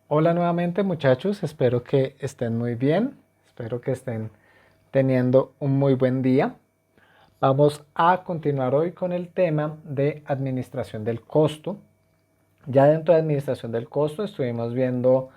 Hola nuevamente muchachos, espero que estén muy bien, espero que estén teniendo un muy buen día. Vamos a continuar hoy con el tema de administración del costo. Ya dentro de administración del costo estuvimos viendo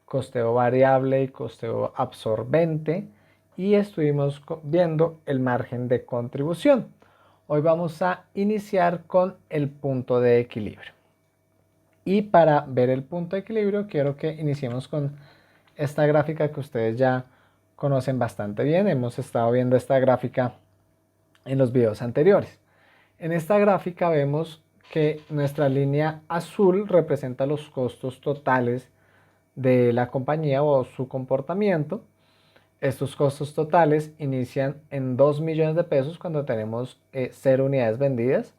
costeo variable y costeo absorbente y estuvimos viendo el margen de contribución. Hoy vamos a iniciar con el punto de equilibrio. Y para ver el punto de equilibrio, quiero que iniciemos con esta gráfica que ustedes ya conocen bastante bien. Hemos estado viendo esta gráfica en los videos anteriores. En esta gráfica vemos que nuestra línea azul representa los costos totales de la compañía o su comportamiento. Estos costos totales inician en 2 millones de pesos cuando tenemos 0 unidades vendidas.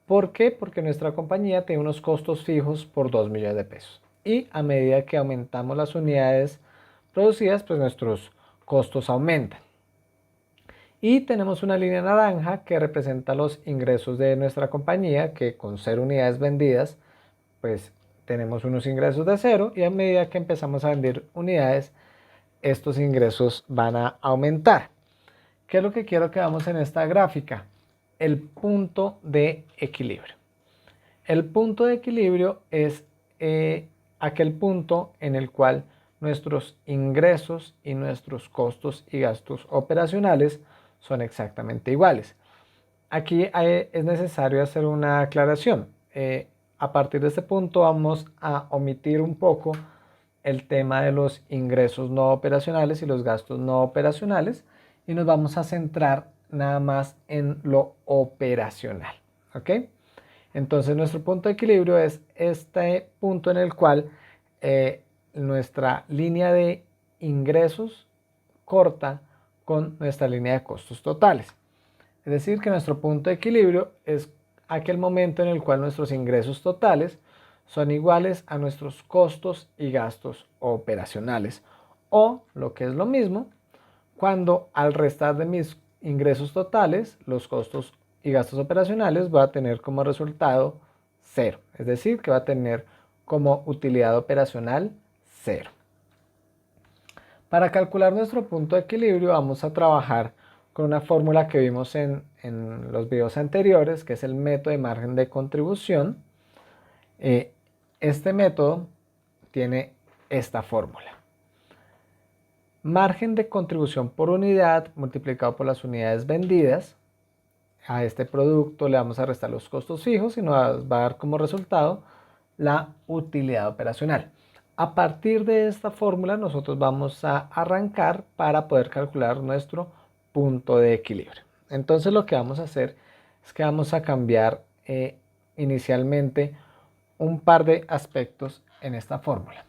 ¿Por qué? Porque nuestra compañía tiene unos costos fijos por 2 millones de pesos. Y a medida que aumentamos las unidades producidas, pues nuestros costos aumentan. Y tenemos una línea naranja que representa los ingresos de nuestra compañía, que con 0 unidades vendidas, pues tenemos unos ingresos de 0 y a medida que empezamos a vender unidades, estos ingresos van a aumentar. ¿Qué es lo que quiero que veamos en esta gráfica? El punto de equilibrio. El punto de equilibrio es aquel punto en el cual nuestros ingresos y nuestros costos y gastos operacionales son exactamente iguales. Aquí es necesario hacer una aclaración. A partir de este punto vamos a omitir un poco el tema de los ingresos no operacionales y los gastos no operacionales y nos vamos a centrar nada más en lo operacional. ¿Ok? Entonces nuestro punto de equilibrio es este punto en el cual nuestra línea de ingresos corta con nuestra línea de costos totales. Es decir, que nuestro punto de equilibrio es aquel momento en el cual nuestros ingresos totales son iguales a nuestros costos y gastos operacionales. O, lo que es lo mismo, cuando al restar de mis ingresos totales, los costos y gastos operacionales va a tener como resultado cero. Es decir, que va a tener como utilidad operacional cero. Para calcular nuestro punto de equilibrio vamos a trabajar con una fórmula que vimos en los videos anteriores, que es el método de margen de contribución. Este método tiene esta fórmula. Margen de contribución por unidad multiplicado por las unidades vendidas. A este producto le vamos a restar los costos fijos y nos va a dar como resultado la utilidad operacional. A partir de esta fórmula nosotros vamos a arrancar para poder calcular nuestro punto de equilibrio. Entonces lo que vamos a hacer es que vamos a cambiar inicialmente un par de aspectos en esta fórmula.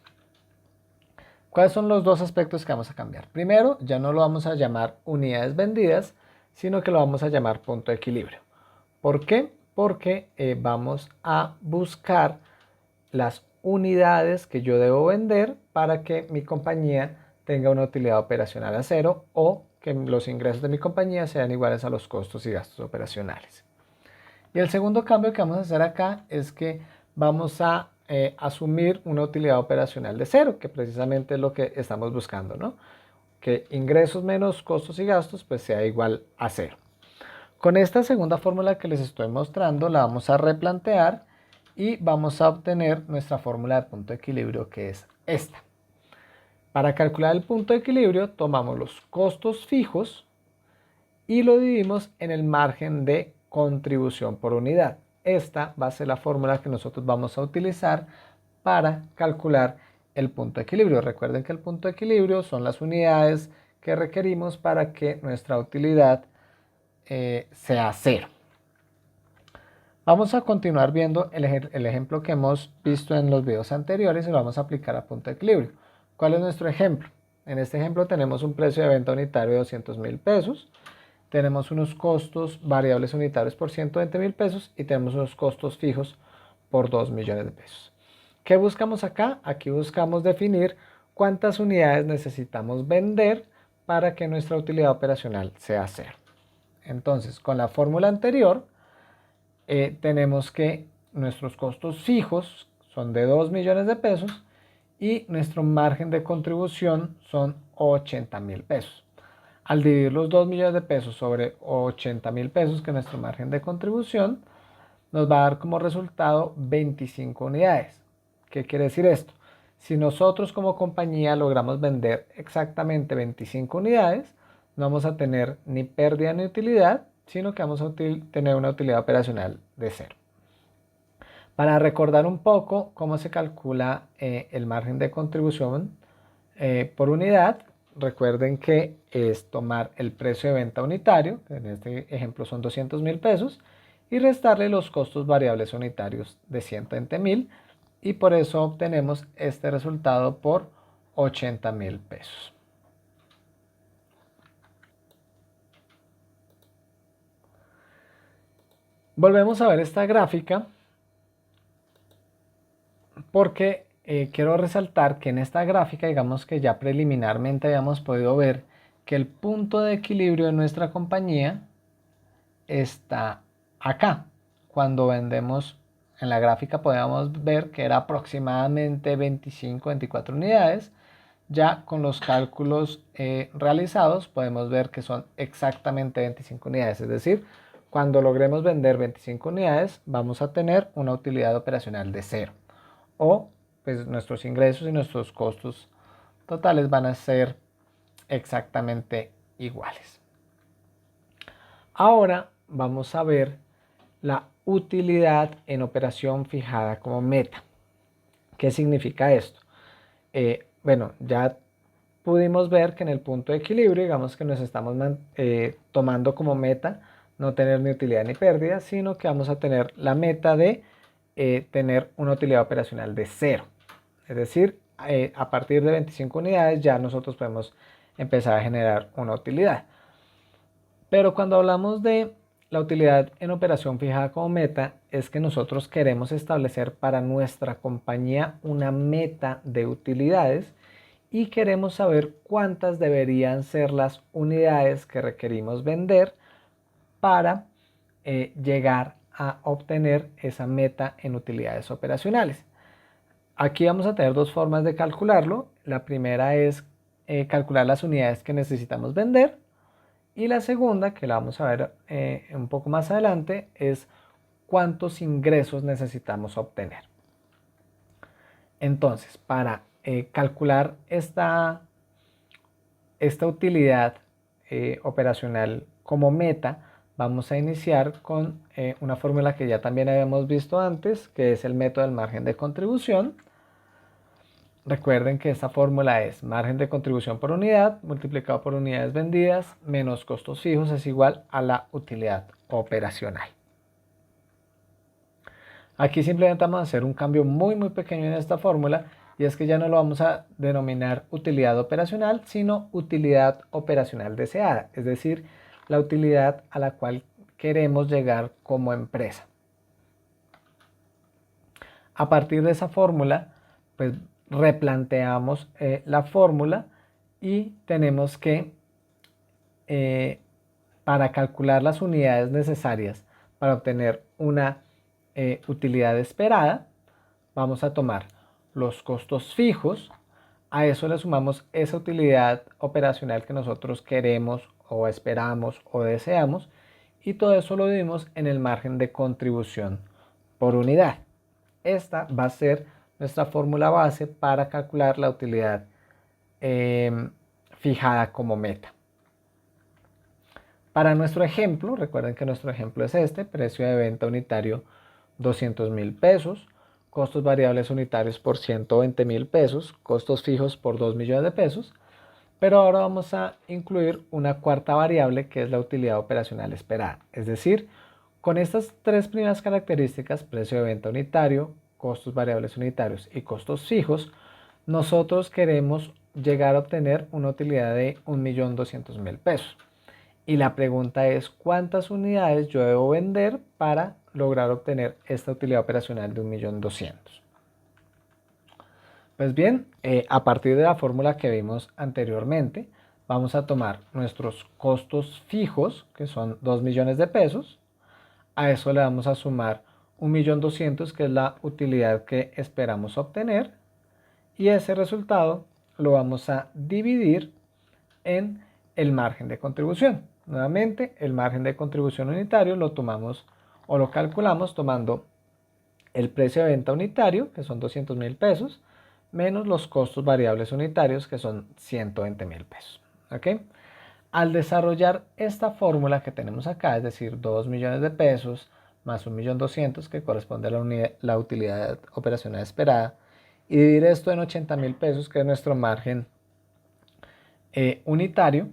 ¿Cuáles son los dos aspectos que vamos a cambiar? Primero, ya no lo vamos a llamar unidades vendidas, sino que lo vamos a llamar punto de equilibrio. ¿Por qué? Porque vamos a buscar las unidades que yo debo vender para que mi compañía tenga una utilidad operacional a cero o que los ingresos de mi compañía sean iguales a los costos y gastos operacionales. Y el segundo cambio que vamos a hacer acá es que vamos a asumir una utilidad operacional de cero, que precisamente es lo que estamos buscando, ¿no? Que ingresos menos costos y gastos pues sea igual a cero. Con esta segunda fórmula que les estoy mostrando la vamos a replantear y vamos a obtener nuestra fórmula de punto de equilibrio, que es esta. Para calcular el punto de equilibrio tomamos los costos fijos y lo dividimos en el margen de contribución por unidad. Esta va a ser la fórmula que nosotros vamos a utilizar para calcular el punto de equilibrio. Recuerden que el punto de equilibrio son las unidades que requerimos para que nuestra utilidad sea cero. Vamos a continuar viendo el ejemplo que hemos visto en los videos anteriores y lo vamos a aplicar a punto de equilibrio. ¿Cuál es nuestro ejemplo? En este ejemplo tenemos un precio de venta unitario de 200.000 pesos. Tenemos unos costos variables unitarios por 120.000 pesos y tenemos unos costos fijos por 2 millones de pesos. ¿Qué buscamos acá? Aquí buscamos definir cuántas unidades necesitamos vender para que nuestra utilidad operacional sea cero. Entonces, con la fórmula anterior, tenemos que nuestros costos fijos son de 2 millones de pesos y nuestro margen de contribución son 80.000 pesos. Al dividir los 2 millones de pesos sobre 80.000 pesos, que es nuestro margen de contribución, nos va a dar como resultado 25 unidades. ¿Qué quiere decir esto? Si nosotros como compañía logramos vender exactamente 25 unidades, no vamos a tener ni pérdida ni utilidad, sino que vamos a tener una utilidad operacional de cero. Para recordar un poco cómo se calcula el margen de contribución por unidad, recuerden que es tomar el precio de venta unitario, que en este ejemplo son 200.000 pesos, y restarle los costos variables unitarios de 120.000, y por eso obtenemos este resultado por 80.000 pesos. Volvemos a ver esta gráfica porque quiero resaltar que en esta gráfica, digamos que ya preliminarmente habíamos podido ver que el punto de equilibrio de nuestra compañía está acá. Cuando vendemos, en la gráfica podíamos ver que era aproximadamente 25-24 unidades. Ya con los cálculos realizados podemos ver que son exactamente 25 unidades. Es decir, cuando logremos vender 25 unidades vamos a tener una utilidad operacional de cero. O pues nuestros ingresos y nuestros costos totales van a ser exactamente iguales. Ahora vamos a ver la utilidad en operación fijada como meta. ¿Qué significa esto? Bueno, ya pudimos ver que en el punto de equilibrio, digamos que nos estamos tomando como meta no tener ni utilidad ni pérdida, sino que vamos a tener la meta de tener una utilidad operacional de cero. Es decir, a partir de 25 unidades ya nosotros podemos empezar a generar una utilidad. Pero cuando hablamos de la utilidad en operación fijada como meta, es que nosotros queremos establecer para nuestra compañía una meta de utilidades y queremos saber cuántas deberían ser las unidades que requerimos vender para llegar a obtener esa meta en utilidades operacionales. Aquí vamos a tener dos formas de calcularlo. La primera es calcular las unidades que necesitamos vender. Y la segunda, que la vamos a ver un poco más adelante, es cuántos ingresos necesitamos obtener. Entonces, para calcular esta utilidad operacional como meta, vamos a iniciar con una fórmula que ya también habíamos visto antes, que es el método del margen de contribución. Recuerden que esta fórmula es margen de contribución por unidad multiplicado por unidades vendidas menos costos fijos es igual a la utilidad operacional. Aquí simplemente vamos a hacer un cambio muy pequeño en esta fórmula, y es que ya no lo vamos a denominar utilidad operacional, sino utilidad operacional deseada, es decir, la utilidad a la cual queremos llegar como empresa. A partir de esa fórmula, pues replanteamos la fórmula y tenemos que, para calcular las unidades necesarias para obtener una utilidad esperada, vamos a tomar los costos fijos, a eso le sumamos esa utilidad operacional que nosotros queremos o esperamos o deseamos, y todo eso lo dividimos en el margen de contribución por unidad. Esta va a ser nuestra fórmula base para calcular la utilidad fijada como meta. Para nuestro ejemplo, recuerden que nuestro ejemplo es este: precio de venta unitario 200.000 pesos, costos variables unitarios por 120.000 pesos, costos fijos por 2 millones de pesos. Pero ahora vamos a incluir una cuarta variable, que es la utilidad operacional esperada. Es decir, con estas tres primeras características, precio de venta unitario, costos variables unitarios y costos fijos, nosotros queremos llegar a obtener una utilidad de 1.200.000 pesos. Y la pregunta es, ¿cuántas unidades yo debo vender para lograr obtener esta utilidad operacional de 1.200.000? Pues bien, a partir de la fórmula que vimos anteriormente, vamos a tomar nuestros costos fijos, que son 2 millones de pesos. A eso le vamos a sumar 1.200.000, que es la utilidad que esperamos obtener. y ese resultado lo vamos a dividir en el margen de contribución. Nuevamente, el margen de contribución unitario lo tomamos o lo calculamos tomando el precio de venta unitario, que son 200.000 pesos, menos los costos variables unitarios, que son 120.000 pesos. ¿Ok? Al desarrollar esta fórmula que tenemos acá, es decir, 2 millones de pesos más 1.200.000, que corresponde a la utilidad operacional esperada, y dividir esto en 80.000 pesos, que es nuestro margen unitario,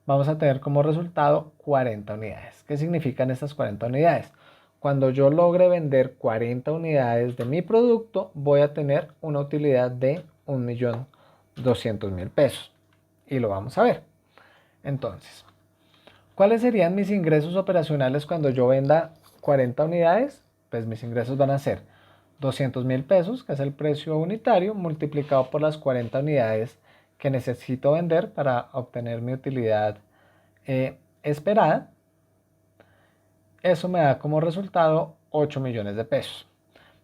vamos a tener como resultado 40 unidades. ¿Qué significan estas 40 unidades? Cuando yo logre vender 40 unidades de mi producto, voy a tener una utilidad de 1.200.000 pesos. Y lo vamos a ver. Entonces, ¿cuáles serían mis ingresos operacionales cuando yo venda 40 unidades? Pues mis ingresos van a ser 200.000 pesos, que es el precio unitario, multiplicado por las 40 unidades que necesito vender para obtener mi utilidad esperada. Eso me da como resultado 8 millones de pesos,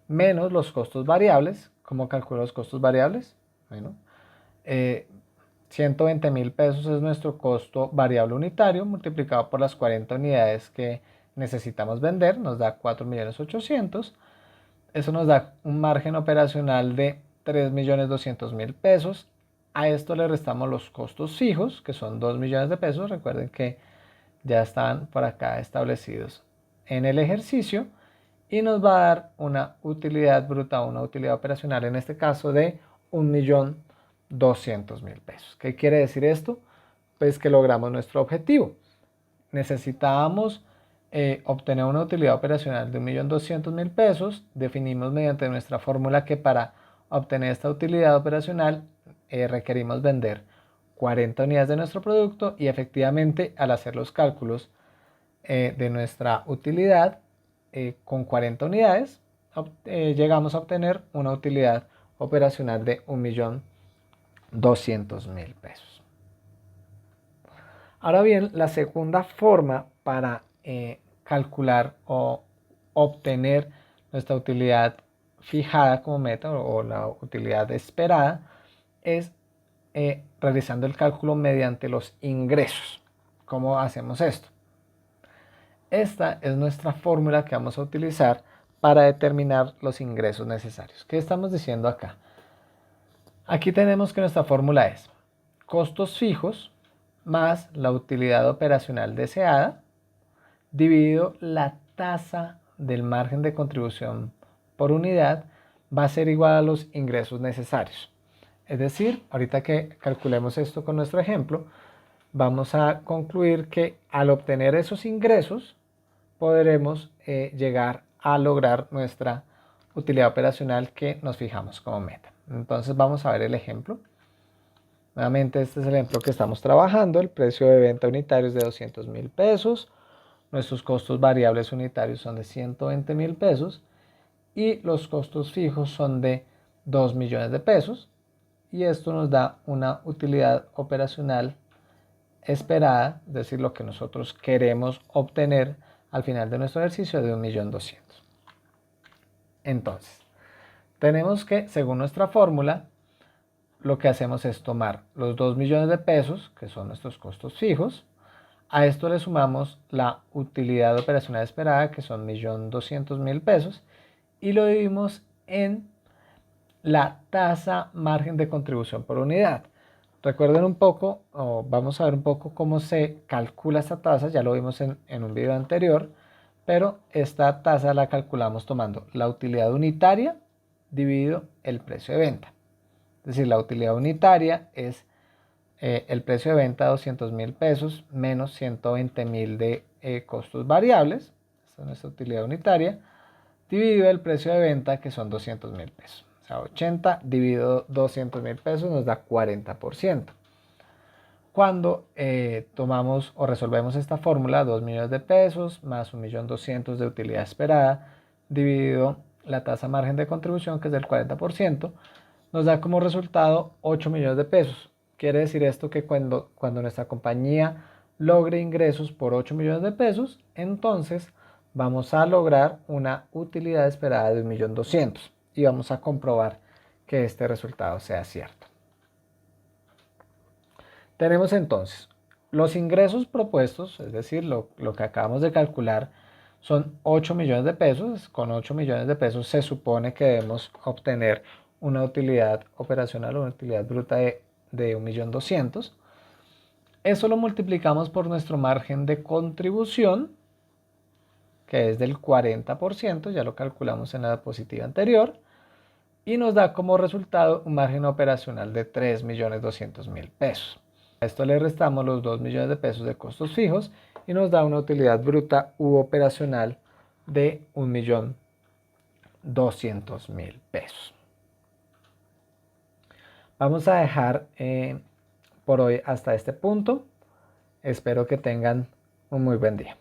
menos los costos variables. ¿Cómo calculo los costos variables? Bueno, 120.000 pesos es nuestro costo variable unitario multiplicado por las 40 unidades que necesitamos vender, nos da 4.800.000. Eso nos da un margen operacional de 3.200.000 pesos. A esto le restamos los costos fijos, que son 2 millones de pesos. Recuerden que ya están por acá establecidos en el ejercicio. Y nos va a dar una utilidad bruta, una utilidad operacional en este caso de 1.200.000 pesos. ¿Qué quiere decir esto? Pues que logramos nuestro objetivo. Necesitábamos obtener una utilidad operacional de 1.200.000 pesos. Definimos mediante nuestra fórmula que para obtener esta utilidad operacional requerimos vender 40 unidades de nuestro producto, y efectivamente al hacer los cálculos de nuestra utilidad con 40 unidades llegamos a obtener una utilidad operacional de 1.200.000 pesos. Ahora bien, la segunda forma para calcular o obtener nuestra utilidad fijada como meta o la utilidad esperada es realizando el cálculo mediante los ingresos. ¿Cómo hacemos esto? Esta es nuestra fórmula que vamos a utilizar para determinar los ingresos necesarios. ¿Qué estamos diciendo acá? Aquí tenemos que nuestra fórmula es costos fijos más la utilidad operacional deseada dividido la tasa del margen de contribución por unidad va a ser igual a los ingresos necesarios. Es decir, ahorita que calculemos esto con nuestro ejemplo, vamos a concluir que al obtener esos ingresos podremos llegar a lograr nuestra utilidad operacional que nos fijamos como meta. Entonces vamos a ver el ejemplo. Nuevamente este es el ejemplo que estamos trabajando. El precio de venta unitario es de 200.000 pesos. Nuestros costos variables unitarios son de 120.000 pesos. Y los costos fijos son de 2 millones de pesos. Y esto nos da una utilidad operacional esperada, es decir, lo que nosotros queremos obtener al final de nuestro ejercicio de 1.200.000. Entonces, tenemos que, según nuestra fórmula, lo que hacemos es tomar los 2 millones de pesos, que son nuestros costos fijos, a esto le sumamos la utilidad operacional esperada, que son 1.200.000 pesos, y lo dividimos en la tasa margen de contribución por unidad. Recuerden un poco, o vamos a ver un poco cómo se calcula esta tasa, ya lo vimos en un video anterior, pero esta tasa la calculamos tomando la utilidad unitaria dividido el precio de venta. Es decir, la utilidad unitaria es el precio de venta 200.000 pesos menos 120.000 de costos variables, esta es nuestra utilidad unitaria, dividido el precio de venta que son 200.000 pesos. O sea, 80 dividido 200.000 pesos nos da 40%. Cuando tomamos o resolvemos esta fórmula, 2 millones de pesos más 1.200.000 de utilidad esperada, dividido la tasa margen de contribución, que es del 40%, nos da como resultado 8 millones de pesos. Quiere decir esto que cuando nuestra compañía logre ingresos por 8 millones de pesos, entonces vamos a lograr una utilidad esperada de 1.200.000 y vamos a comprobar que este resultado sea cierto. Tenemos entonces los ingresos propuestos, es decir, lo que acabamos de calcular, son 8 millones de pesos. Con 8 millones de pesos se supone que debemos obtener una utilidad operacional, una utilidad bruta de 1.200.000. Eso lo multiplicamos por nuestro margen de contribución, que es del 40%, ya lo calculamos en la diapositiva anterior, y nos da como resultado un margen operacional de 3.200.000 pesos. A esto le restamos los 2 millones de pesos de costos fijos y nos da una utilidad bruta u operacional de 1.200.000 pesos. Vamos a dejar por hoy hasta este punto. Espero que tengan un muy buen día.